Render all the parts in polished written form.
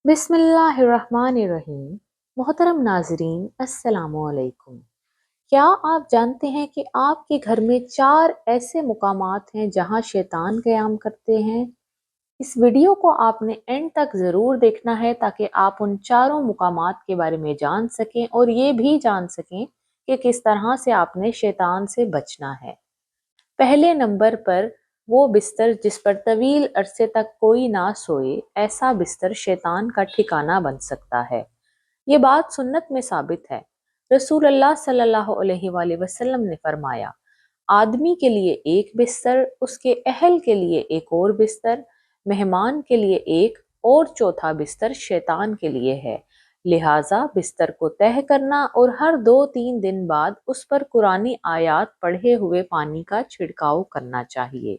बिस्मिल्लाहिर्रहमानिर्रहीम। मोहतरम नाजरीन, अस्सलाम वालेकुम। क्या आप जानते हैं कि आपके घर में 4 ऐसे मुकामात हैं जहां शैतान क़याम करते हैं? इस वीडियो को आपने एंड तक ज़रूर देखना है ताकि आप उन चारों मुकामात के बारे में जान सकें और ये भी जान सकें कि किस तरह से आपने शैतान से बचना है। पहले नंबर पर वो बिस्तर जिस पर तवील अरसे तक कोई ना सोए, ऐसा बिस्तर शैतान का ठिकाना बन सकता है। ये बात सुन्नत में साबित है। रसूल अल्लाह सल्लल्लाहु अलैहि वसल्लम ने फरमाया, आदमी के लिए एक बिस्तर, उसके अहल के लिए एक और बिस्तर, मेहमान के लिए एक और चौथा बिस्तर शैतान के लिए है। लिहाजा बिस्तर को तह करना और हर 2-3 दिन बाद उस पर कुरानी आयात पढ़े हुए पानी का छिड़काव करना चाहिए।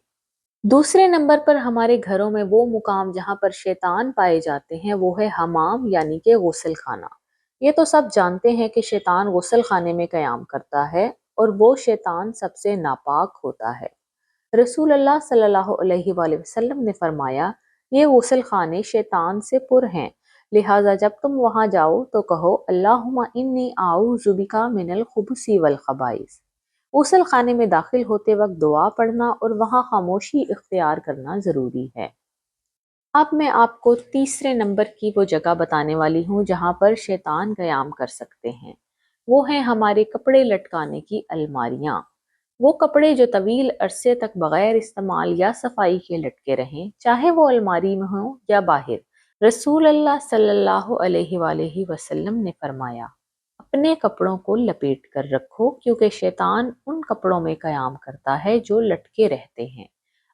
दूसरे नंबर पर हमारे घरों में वो मुकाम जहाँ पर शैतान पाए जाते हैं वो है हमाम यानी कि गुस्ल खाना। ये तो सब जानते हैं कि शैतान गुस्ल खाने में क़याम करता है और वो शैतान सबसे नापाक होता है। रसूल अल्लाह सल्लल्लाहु अलैहि वसल्लम ने फरमाया, ये गुस्ल खाने शैतान से पुर हैं, लिहाजा जब तुम वहां जाओ तो कहो अल्लाहुम्मा इन्नी आऊज़ु बिका मिनल खुबुसी वल खबाइस। गुस्ल खाने में दाखिल होते वक्त दुआ पढ़ना और वहां खामोशी इख्तियार करना ज़रूरी है। अब मैं आपको तीसरे नंबर की वो जगह बताने वाली हूँ जहाँ पर शैतान क़याम कर सकते हैं। वो है हमारे कपड़े लटकाने की अलमारियाँ। वो कपड़े जो तवील अरसे तक बगैर इस्तेमाल या सफाई के लटके रहें, चाहे वो अलमारी में हो या बाहर। रसूल अल्लाह सल्लल्लाहु अलैहि वसल्लम ने फरमाया, अपने कपड़ों को लपेट कर रखो क्योंकि शैतान उन कपड़ों में क़याम करता है जो लटके रहते हैं।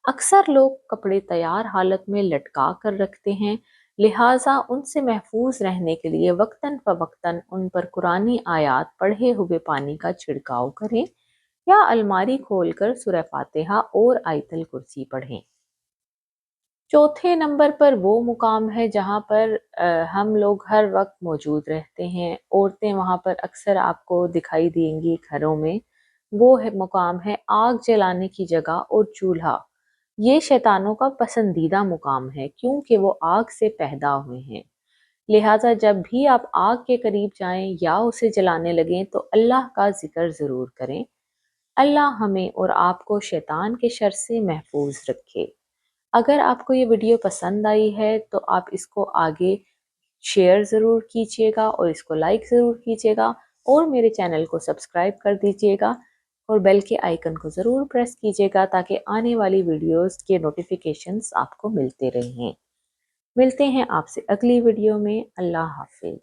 अक्सर लोग कपड़े तैयार हालत में लटका कर रखते हैं, लिहाजा उनसे महफूज रहने के लिए वक्तन फ़वक्तन उन पर कुरानी आयात पढ़े हुए पानी का छिड़काव करें या अलमारी खोलकर सूरह फातिहा और आयतल कुर्सी पढ़ें। चौथे नंबर पर वो मुकाम है जहाँ पर हम लोग हर वक्त मौजूद रहते हैं। औरतें वहाँ पर अक्सर आपको दिखाई देंगी घरों में। वो है मुकाम है आग जलाने की जगह और चूल्हा। ये शैतानों का पसंदीदा मुकाम है क्योंकि वो आग से पैदा हुए हैं। लिहाजा जब भी आप आग के करीब जाएं या उसे जलाने लगें तो अल्लाह का जिक्र ज़रूर करें। अल्लाह हमें और आपको शैतान के शर से महफूज रखे। अगर आपको ये वीडियो पसंद आई है तो आप इसको आगे शेयर ज़रूर कीजिएगा और इसको लाइक ज़रूर कीजिएगा और मेरे चैनल को सब्सक्राइब कर दीजिएगा और बेल के आइकन को ज़रूर प्रेस कीजिएगा ताकि आने वाली वीडियोस के नोटिफिकेशंस आपको मिलते रहें। मिलते हैं आपसे अगली वीडियो में। अल्लाह हाफिज़।